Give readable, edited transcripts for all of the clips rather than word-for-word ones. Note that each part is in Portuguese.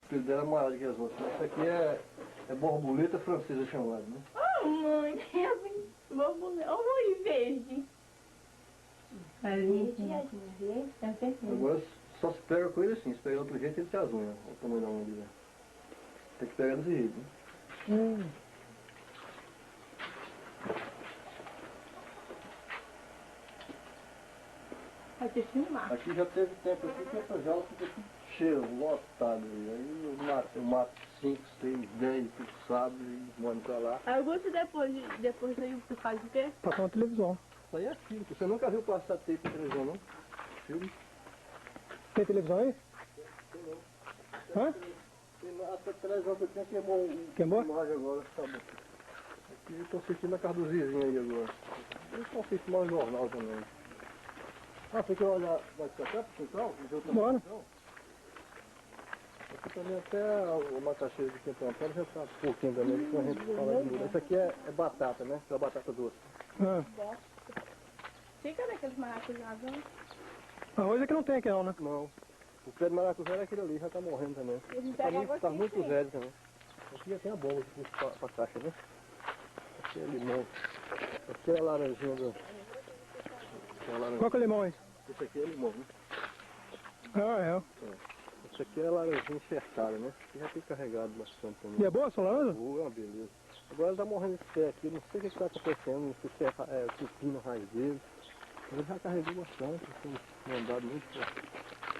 O filho dela é maior do que as outras. Essa aqui é borboleta francesa chamada, né? Oh, mãe, borboleta. Olha o verde. Agora só se pega com ele assim, se pegar outro jeito ele tem as unhas. Olha o tamanho da unha dele. Tem que pegar desse jeito, né? Vai ter que filmar. Aqui já teve tempo aqui que essa jaula fica tudo cheio, lotado. Aí eu mato 5, 6, 10 por sábado e mando pra lá. Aí você depois aí você faz o quê? Passar uma televisão. Isso aí é filme. Você nunca viu passar tape na televisão, não? Filme? Tem televisão aí? Hã? Essa televisão que eu tinha queimou Queimou? imagem agora, sabe? Aqui eu tô assistindo na casa do vizinho aí agora. Eu tô assistindo mais jornal também. Ah, você quer olhar daqui pra cá, pro central? Bora. Aqui também até o macaxeira de Quinto Antônio já tá um pouquinho também, depois a gente fala de muda. Essa aqui é batata, né? Aquela batata doce. Fica daqueles maracujás, não? Arroz é que não tem aqui não, né? Não. O pé de maracujá é aquele ali, já tá morrendo também. Tá muito velho também. Aqui já tem a bomba pra caixa, né? Aqui é limão. Aqui é a laranjinha do... Qual que é o limão aí? Esse aqui é limão, né? Ah, é. Esse aqui é a laranjinha enxertada, né? Aqui já tem carregado bastante também. E é boa essa laranja? Boa, uma beleza. Agora ele tá morrendo esse pé aqui, não sei o que está acontecendo, não sei se é cupim na raiz dele. Mas ele já carregou bastante, tem mandado muito.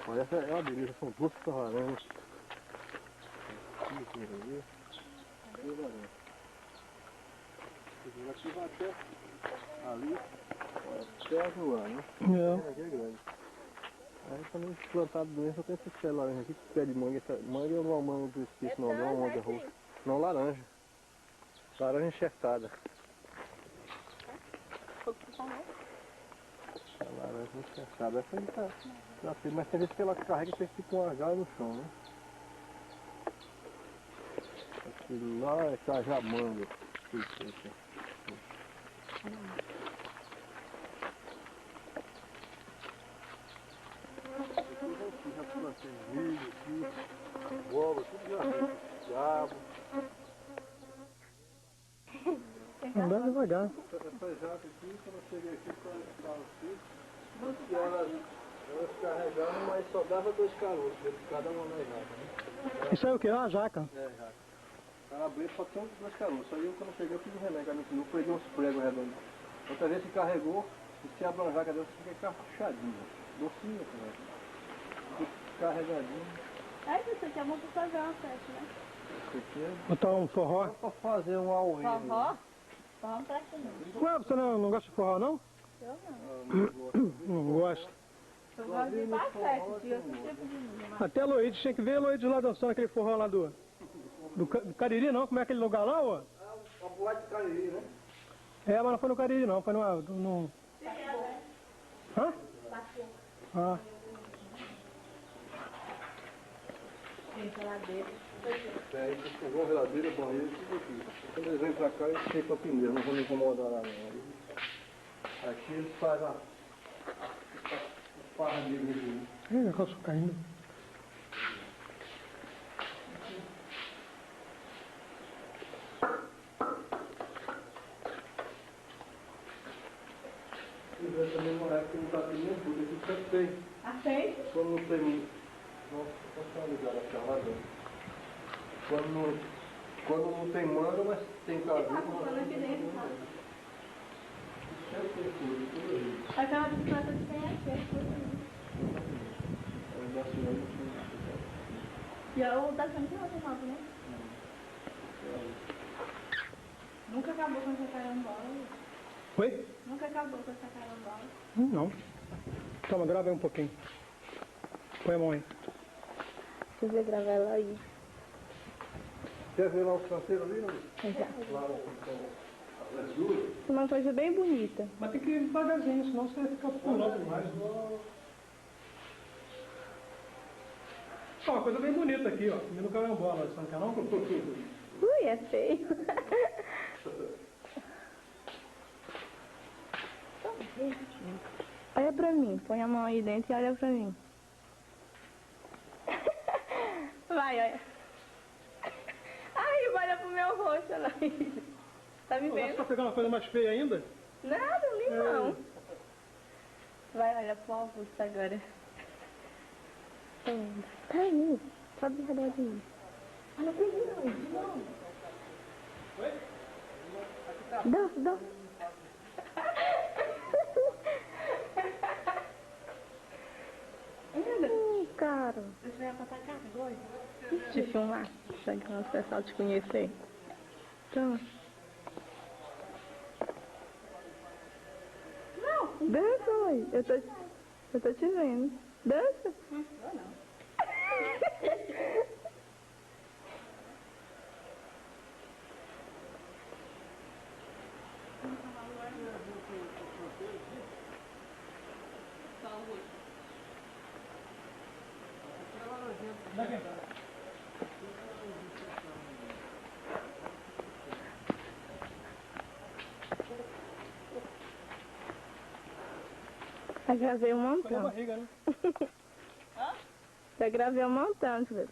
Olha, essa é uma beleza, são duas laranjas. Aqui vai até ali, até ajoar, né? Aqui é grande. Aí também plantado doença, eu tenho esse pé de laranja aqui, esse pé de manga. Essa manga eu não manga do espírito, não, não manga roxa. Não, laranja. Laranja enxertada. A laranja enxertada. Essa aí tá assim, mas tem vezes que ela carrega e fica uma galha no chão, né? Aquilo lá é cajamanga. Já plantei milho aqui, bola, tudo já tem, diabo. Andar devagar. Essa jaca aqui, quando eu cheguei aqui, estava aqui, e elas carregaram, mas só dava 2 caroços, cada uma na jaca, né? Isso aí é o que? Ah, jaca. É, jaca. Calabresa só tem 2 caroços, aí eu quando eu cheguei eu fiz um remédio, eu peguei uns pregos redondos. Outra vez que carregou, e se abre uma jaca dessa, fica capuchadinha, docinha também. Carregadinho. Aí você quer bom pra fazer uma festa, né? Isso aqui é Botar um forró. só pra fazer um auê. Forró? Forró não presta não. Ué, você não gosta de forró não? Eu não. Não gosto. Eu gosto de basquete, de outro tipo de música. Até a Loide, tinha que ver a Loide lá dançando aquele forró lá do Cariri não, como é aquele lugar lá, ó? A boate de Cariri, né? É, mas não foi no Cariri não, foi no... Hã? Ah. É, isso fogão, geladeira, banheiro, tudo aqui. Quando eles vêm pra cá, eles ficam pneu, não vão me incomodar lá não. Aqui eles fazem a farra deles aqui. Ih, o negócio caindo. Eu também morar aqui não tá tendo nem tudo, aqui sempre tem. Ah, tem? Quando não tem... Nossa, posso ligar aqui, lá dentro. Quando não tem manga, mas tem caju. Tá falando aqui dentro, tá? Sempre tem tudo aí. Aquela bicicleta que tem aqui, é tudo. E a outra sempre não tem nada, né? Nunca acabou com essa carambola. Oi? Nunca acabou com essa carambola. Não. Toma, grava aí um pouquinho. Põe a mão aí. Deixa eu gravar ela aí. Quer ver lá os canteiros ali, não? Já. Lá as duas? Uma coisa bem bonita. Mas tem que ir devagarzinho, senão você vai ficar pulando demais. Ó, uma coisa bem bonita aqui, ó. Comendo carambola, você não quer não? Ui, é feio. Olha pra mim, põe a mão aí dentro e olha pra mim. Vai, olha. meu rosto, olha aí. Tá me Você vendo? tá pegando uma coisa mais feia ainda? Nada, limão. Vai olhar pro Augusto agora. Tá aí. Só de redor de mim. Ah, não peguei não. Dá. Cara. Você vai pra cá, doido? Te filmar. Chegando o pessoal te conhecer. Então. Não. Dança, mãe. Eu tô te vendo. Dança. Não. Já gravei um Olha a montão. barriga, né? Já gravei um montão, filho.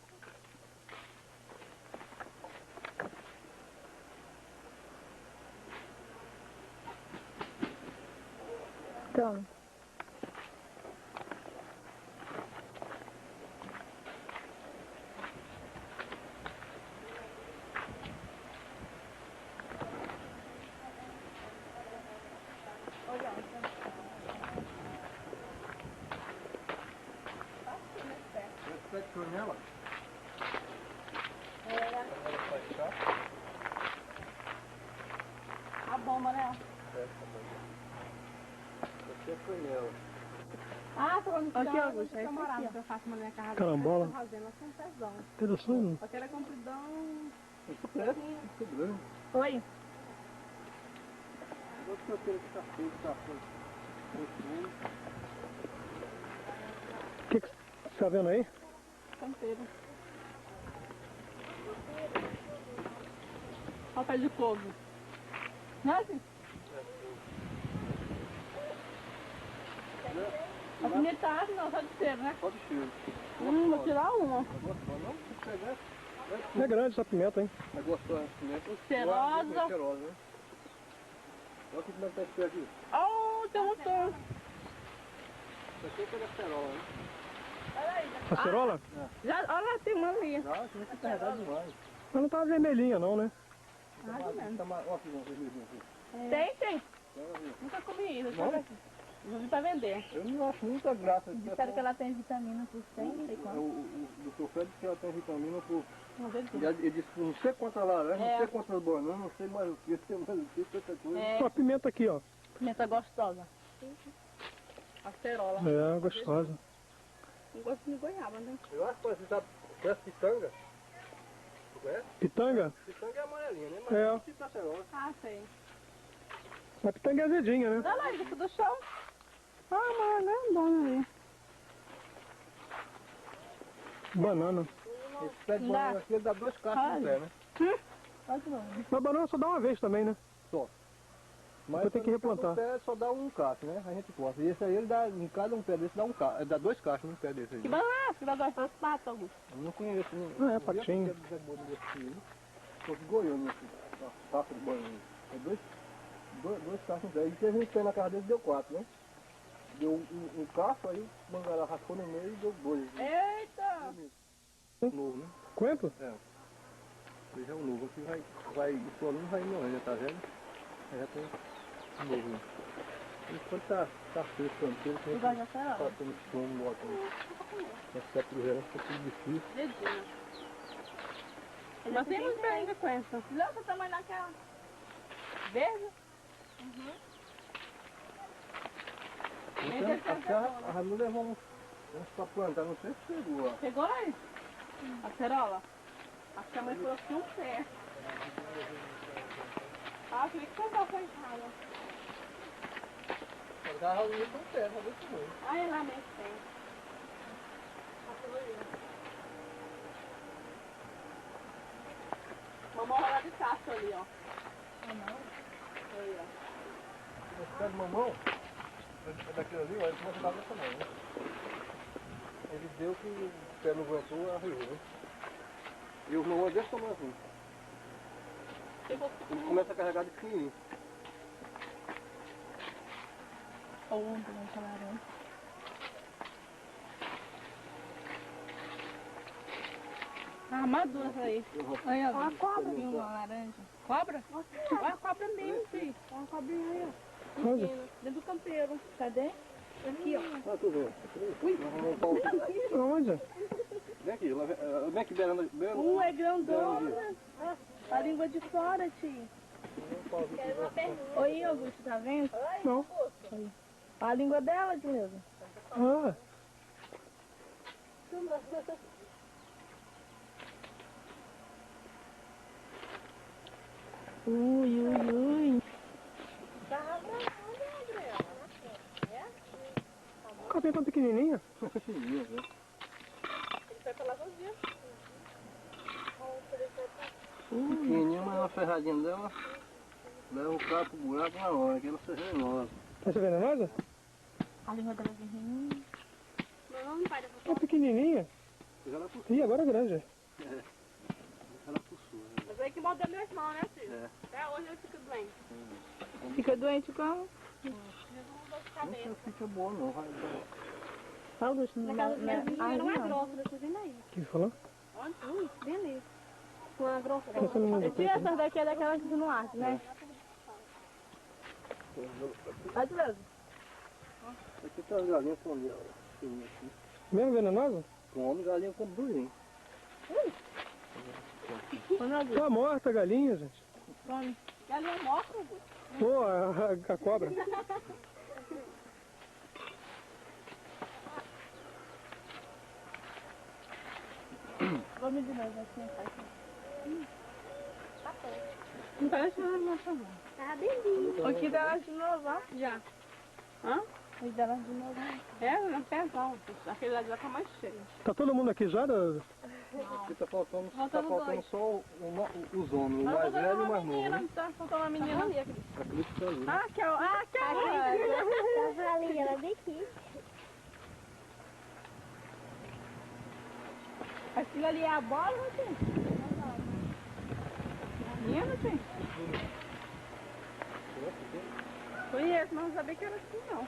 Toma. Fechou nela? A bomba, né? Você foi nela. Ah, tô falando Aqui, que Augusto, é camarada aqui, que eu faço na minha casa. Carambola. Eu tô fazendo assim um pezão. Interessante. Aquela compridão. Muito grande. Oi. Vou que eu tenho que estar feito, tá feito. O que você tá vendo aí? Canteiro. Olha o pé de couve. Não é assim? Alfinetado não, só de cheiro, né? Pode cheiro. Vou tirar uma. É gostosa, não? Se pegar, É grande essa pimenta, hein? é gostosa. Cheirosa. É cheirosa, né? Olha como é que tá esse pé aqui. Oh, tem um motor. Isso aqui é colesterol, né? Acerola? Já, olha lá, tem uma ali. Ah, isso aqui tá carregado demais. Mas não tá vermelhinha não, né? Mais ou menos. Tá mais... Olha aqui, não, vermelhinho aqui. Tem. Pega ver. Nunca comi isso. Não? Vou vir pra vender. Eu não acho muita graça. Disseram que ela tem vitamina por 100, não sei quanto. O doutor Fred disse que ela tem vitamina por... Não sei dizer. Ele disse que não sei quantas laranjas, É. não sei quantas bananas, não sei mais o que, tanta coisa. É, Ó, a pimenta aqui, ó. pimenta gostosa. Acerola. É, gostosa. Não gosto de goiaba, né? Eu acho que você sabe, conhece pitanga? Tu conhece? Pitanga? Pitanga é amarelinha, né? É. Mas não acerola. Ah, sei. A pitanga é azedinha, né? Olha lá, isso do chão. Ah, mas é grandona ali. Banana. Esse pé de Dá. banana aqui, ele dá 2 cachos no pé, né? Pode não. Mas banana só dá uma vez também, né? Só. Depois tem que replantar. O pé só dá um cacho, né? A gente corta. E esse aí, ele dá, em cada um pé desse, dá um cacho. Dá 2 cachos no pé desse aí. Que banana, que vai gostar dos patos, Augusto. Eu não conheço, não. Ah, é, patinho. Sou de Goiânia, assim. Passa de Goiânia. É dois cachos no pé. E teve um pé na casa dele, deu 4, né? Deu um cacho, aí o mangará raspou no meio e deu 2. Eita! Novo, né? Coentro? É. Esse é o novo. Aqui vai, o solinho vai morrendo, já tá velho. Aí já tem um novo, né? Enquanto tá fresco, ele Tu tem gosta de acerola? passando estômago, botando. Essa capruzeira fica tudo difícil. Dedinho. Mas tem muito bem que conheça. Lança o tamanho daquela. Verde? Então, até a Ranu levou uns pra plantar, não sei se chegou, ó. Pegou aí? A acerola? Acho que a mãe falou que um pé. Ah, eu queria que você foi errado. Mas a Ranu levou um pé, mas desse não. Ah, é lá mesmo tem. Mamão rola de cacho ali, ó. Mamão? Aí, ó. Esse pé de mamão, é daquele ali, ó, ele começa a dar nessa mão, né? Ele deu que o pé não aguentou, arriou, né? E o mamão é desse tamanho assim. Ele começa a carregar de pequenininho. Ou um de laranja. Ah, madura essa aí. Aí, ó. Uma cobra. E uma laranja. Cobra? Olha a cobra mesmo, filho. Olha uma cobrinha aí, ó. Onde? Dentro do campeiro. Cadê? Aqui, ó. Ah, tudo bem. Ui. Onde? Vem aqui, vem aqui beirando. É grandona. A língua de fora, tio. Oi, Augusto, tá vendo? Não. A língua dela, Dileuza. Ah, Ui. a copinha tão pequenininha. Pequenininho, viu? Pequenininha, mas na ferradinha dela leva o cara pro buraco na hora, que ela seja venenosa. Essa é venenosa? A língua dela é vermelhinha. É pequenininha. Ela puxou. Ih, agora é grande. Ela puxou. Mas aí que mordeu meu irmão, né, filho? É. Até hoje ele fica doente. Fica doente como? Não fica boa não, vai. Augusto, não Na casa dá. dele Aí, era uma não. grossa, você vendo aí. O que você falou? Bem ali. Uma grossa. Essa não é E essas daqui é daquelas que não arde, né? Vai, Dileuza. Aqui tem as galinhas com ali, ó. Mesmo venenosa? Come galinha como durinho. Tá morta a galinha, gente. Come. Galinha morta, Augusto. Pô, a cobra. Vamos de novo, assim, faz. Não parece nada, não, tá bom. Tá bem lindo. Aqui delas de novo, ó. Já. Hã? Aqui delas de novo, ó. É, não tem não. Aquele lá já tá mais cheio. Tá todo mundo aqui já? Aqui tá faltando dois. só os homens, o mais velho e o mais novo. Né? Tá faltando uma menina ali. Aquele que tá ali. Ah, que é o... Ah, que é o... Tava ali, ela bem aqui. Aquilo ali é a bola, não tem? Minha, não tem? Conheço, mas não sabia que era assim, não.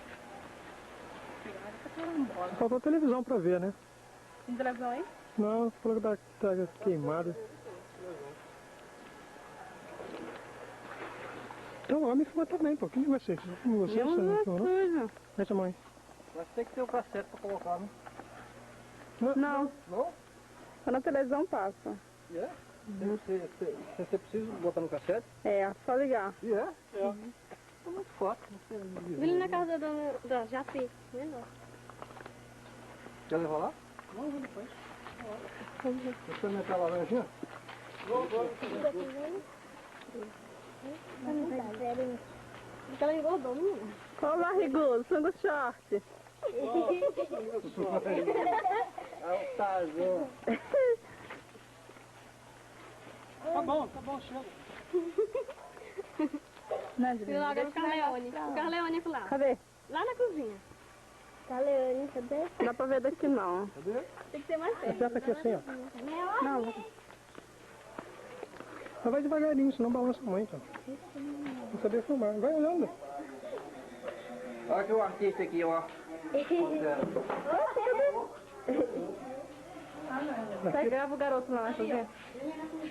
Faltou televisão pra ver, né? Tem televisão aí? Não, falou que tá queimada. Então, ó, me filma também, pô. Quem é você? Como você? Você não filmou, não? coisa. Essa mãe. Mas tem que ter o cassete pra colocar, né? Não, Não? só na televisão passa. E é? Você precisa botar no cassete? É, só ligar. E é? É. É muito fácil. Ele na casa da dona da Jaci. Menor. Quer levar lá? Não, vou depois. Você meter a laranjinha? Porque ela engordou, menina. Ó o barrigudo, sangue short. É o Tarzan. Tá bom, chega. Não, E logo é o Carleone. O Carleone é lá. Cadê? Lá na cozinha. Carleone, cadê? Não dá pra ver daqui, não. Cadê? Tem que ser mais perto. Aperta aqui assim, ó. Não, Mas vai devagarinho, senão balança muito. Não sabia filmar. Vai olhando. Olha que o artista aqui, ó. Vai, grava o garoto lá, deixa eu ver.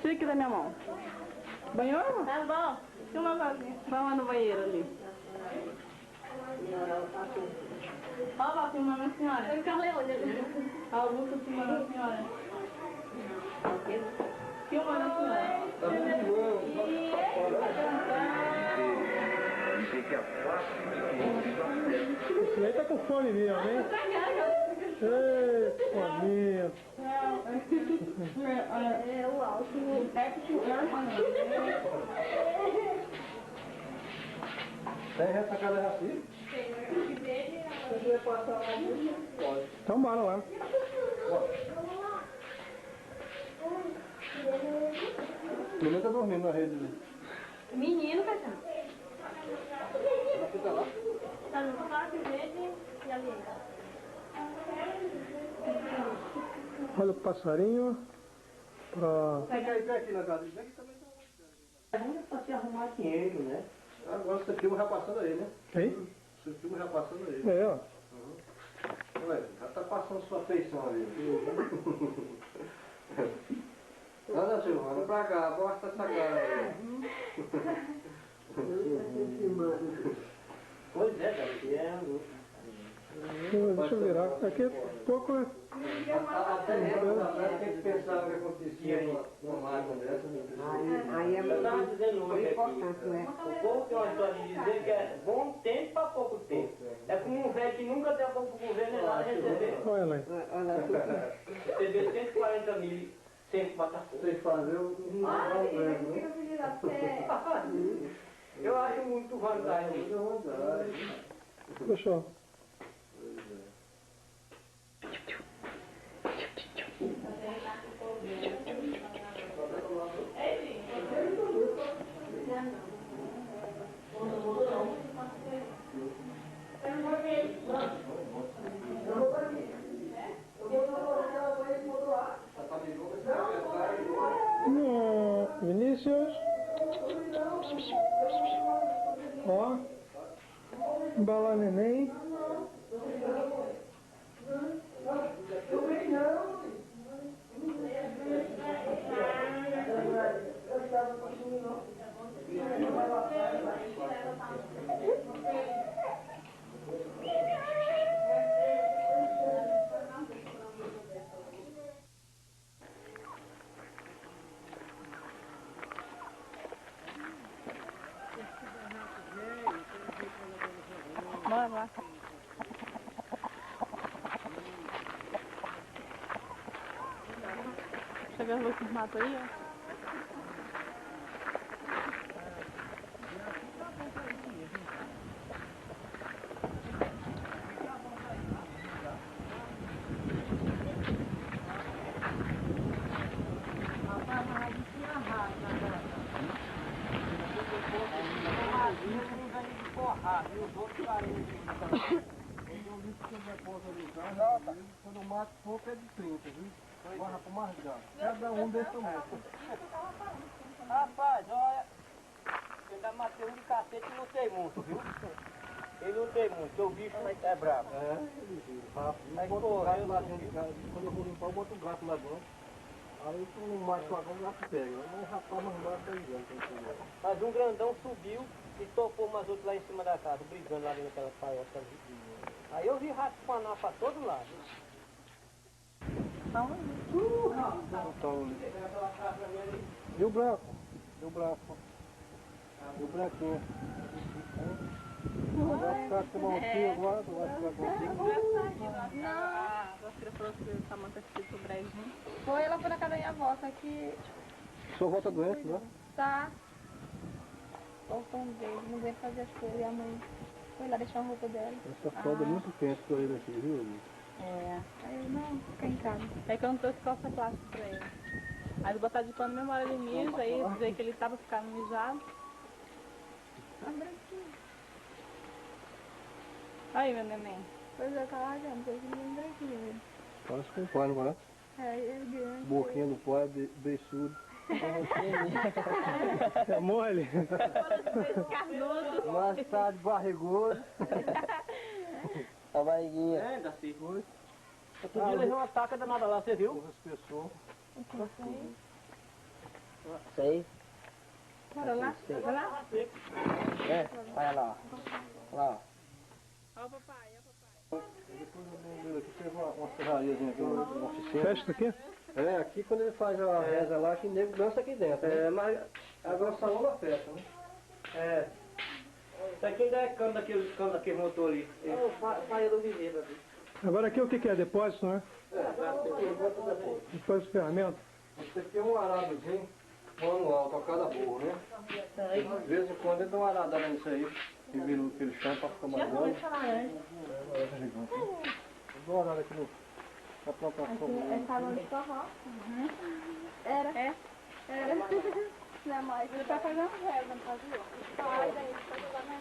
Tira aqui da minha mão. Banhou? Tá bom. Filma sozinho. Vai lá no banheiro ali. Ó lá, filmando a senhora. É o Carleone ali. Augusto filmando a senhora. Filmando a senhora. Tá muito bom. Esse aí tá com fome mesmo, hein? Ei, fominha. É o alto. Tem essa casa é assim? Então bora lá. O menino tá dormindo na rede ali. Menino, cachorro. Você tá lá? Tá no quarto verde e ali. Olha o passarinho. Pronto. Vem aqui na casa. Vem aqui também. Ainda pra se arrumar dinheiro, né? Agora você filma já passando aí, né? Hein? Você filma já passando aí. É, ó. Ué, já tá passando sua feição ali. Anda, Silvana, pra cá, bosta essa cara aí. Pois é, cara, que é Deixa eu virar. Aqui é pouco. Até quem pensava que acontecia numa máquina dessa. Aí é eu tava dizendo hoje aqui, importante, né? o povo tem uma história de dizer que é bom tempo para pouco tempo. É como um velho que nunca deu pouco pro governo, é nada receber. Olha lá. Olha, Receber 140 mil sempre para estar Sem fazer o governo, né? Eu acho muito vantagem. Deixa eu. Vinícius. Ó. Embalar neném. Bora lá. Chega as luzes do mato aí, ó. Quando o mato pouco é de 30, viu? Barra pro Margal. Cada um desse tamanho. Rapaz, olha, ele vai matar um de cacete e não tem muito, viu? Ele não tem muito, porque o bicho é bravo. Aí bota o gato lá dentro de casa. Quando eu vou limpar, eu boto o gato lá dentro. Aí quando o macho lá dentro, o gato pega. Mas rapaz, mas mata aí dentro. Mas um grandão subiu e topou umas outras lá em cima da casa, brigando lá naquela paioca ali. Aí eu vi rato espanar pra todo lado. E o branco? E o branco? E o branquinho? Vai ficar com uma altinha agora, vai ficar com uma A filha falou que o Samanta escrito o brezinho. Foi, ela foi na casa da minha avó, só que Sua volta doente, né? tá faltando dele, não veio fazer as coisas. E a mãe foi lá deixar a roupa dela. Essa foda é muito quente pra ele aqui, viu? É. Aí eu, não, fica em casa. É que eu não trouxe calça plástica pra ele. Aí ele botar de pano mesmo hora de mijo, aí dizer que ele tava ficando mijado. A branquinha. Aí, meu neném. Pois é, tá lá já, não sei se nem branquinho. Parece com o pai, não é? É, ele é grande. Boquinha do pai, beiçudo. É mole? Carnoso. Mais tarde, barrigudo. A barriguinha. É, Daci. Outro dia eu levei uma taca danada lá, você viu? Pessoa. Sei. Bora lá? Bora lá? É, olha lá. Lá. Ó o papai, ó o papai. Depois eu vou aqui, teve uma serrariazinha aqui, uma oficina. Fecha aqui? É, aqui quando ele faz a reza lá, que nego dança aqui dentro. Né? É, mas Agora o salão da festa, né? é. Isso aqui ainda é cano daquele motor ali. É o paia do viveiro ali. Agora aqui o que é? Depósito, não é? Depósito de ferramenta? Isso aqui é um aradozinho manual, tocada boa, né? De vez em quando ele dá uma aradada nisso aí, e vira aquele chão pra ficar mais grande. Vou dar uma olhada aqui na plantação. É salão de forró. Era. É? Era. Não é mais. Ele vai fazer uma reza, não fazia? Faz aí, pode lá na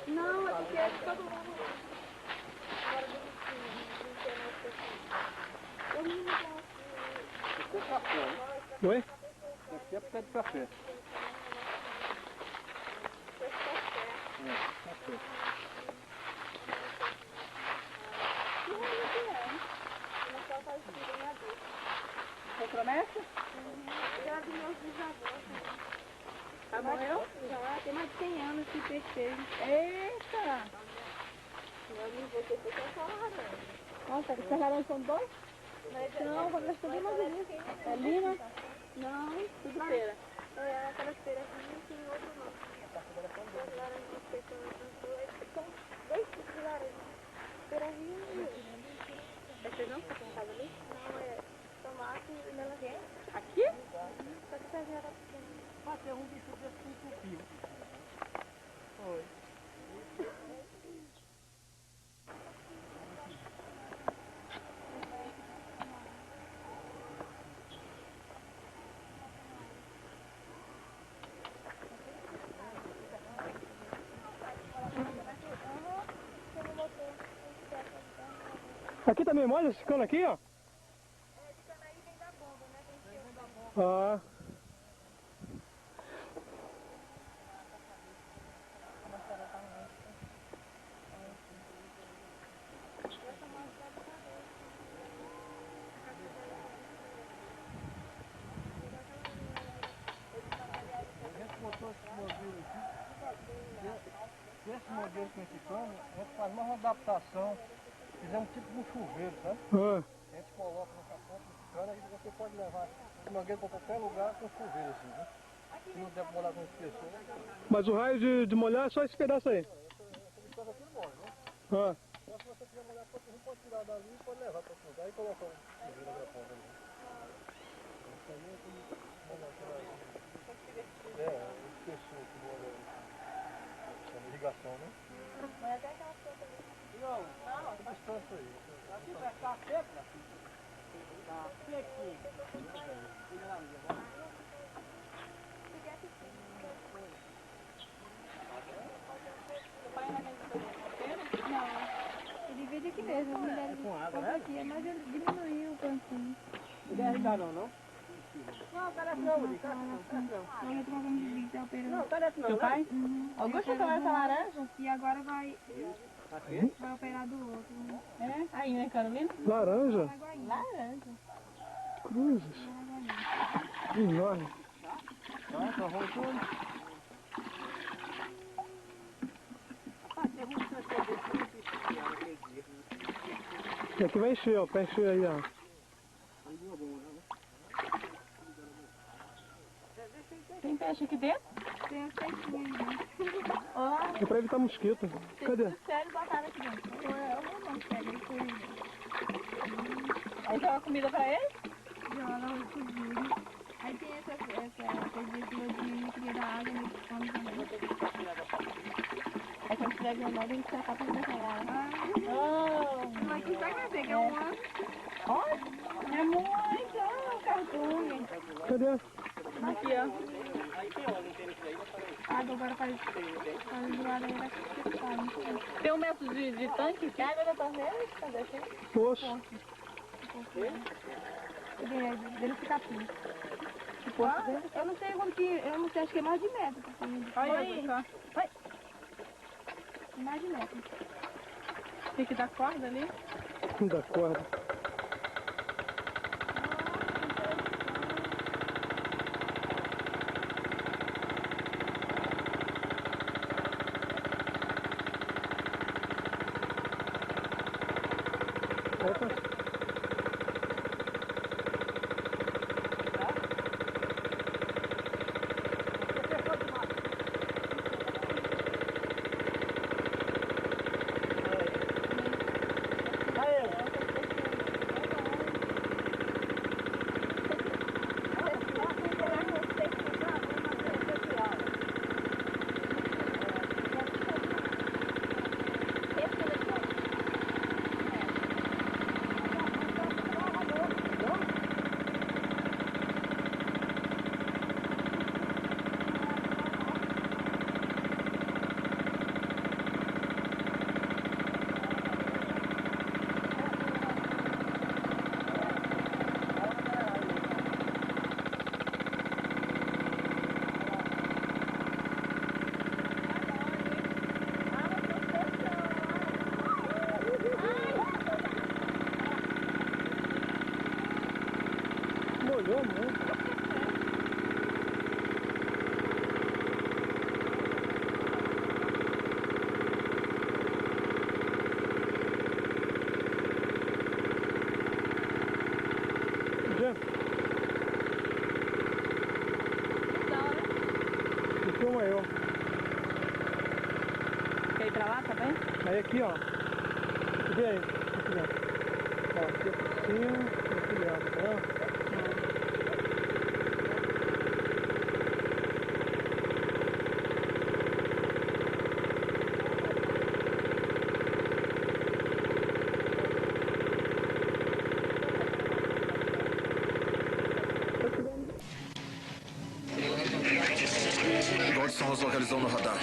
Não, é porque é de todo mundo. Agora bonitinho, não tem mais pessoal. O menino tá aqui. Oi? Aqui é pé de café. Café. Foi promessa? Já vi meus bisavós. Já morreu? Já, tem mais de 100 anos que fechei. Eita! Meu amigo, você foi só laranja. Nossa, essas laranjas são dois? Não, quando eu estudei mais ali. É Lina? Não, Tudo feira. é aquela feira aqui, não tem outro não. As laranjas que você plantou, são 2 tipos de laranja. Peraí, É feijão que você tem em casa ali? não, é tomate e melancia. Aqui? Só que essa já era pequena. Fazer um bicho desse com tupi. Foi. Aqui também molha esse cano aqui, ó? Ah. Esse modelo com esse cano, a gente faz mais uma adaptação. Fizemos tipo um chuveiro, sabe? Ah. A gente coloca no capô desse cano, aí você pode levar esse mangueiro para qualquer lugar com chuveiro assim, né? Se não deve molhar com espessor. Mas o raio de molhar é só esse pedaço aí. Essa distância aqui molha, né? Ah. Então se você quiser molhar, você pode tirar dali e pode levar para outro lugar. Aí coloca o chuveiro na ponta ali. Isso aí é como molhar aquela... É, o espessor que molha. Chama irrigação, né? Mas até aquela planta ali. Não, Essa distância aí. aqui vai ficar seco. Tá sequinho. Fica na minha, vai. Ele veio aqui mesmo, as mulheres com água, compram aqui, mas ele diminuiu o plantinho. Não quer arriscar não? Não, cadê não, Uri? Cadê não? Não, eu tô com vídeo da operação. Não, cadê não? Seu pai? Augusto tomou essa laranja? E agora vai Aqui? operar do outro. Né? É? Aí, né, Carolina? Laranja. Laranja. Cruzes. Enorme. Tá, só voltou. E aqui vai encher, ó. Pra encher aí, ó. Tem peixe aqui dentro? Tem as peixinhas aí. Olá. É pra evitar mosquito. Cadê? Sério, botaram aqui dentro. Eu não pego, ele foi. Aí joga comida pra ele? Joga o cozido. Aí tem essa coisa de cria da água, né? Que come também. Aí quando tiver granada, a gente vai pra pegar. Mas que vai ver que é um ano. Olha, é muito cardume. Cadê? Aqui, ó. A água agora faz zoada aí daqui. Tem um metro de tanque aqui. Água da torneira? Cadê? Poxa. Dele fica puro. Eu não sei quanto que... Eu não sei, acho que é mais de metro. Olha aí. Vai. Mais de metro. Tem que dar corda ali. Da corda. Opa. Eu não. Filma eu. Quer ir pra lá também? Aí aqui, ó. Vê aí. Aqui dentro. Ó, aqui por cima. Aqui dentro, tá vendo? Dodson localizou no radar.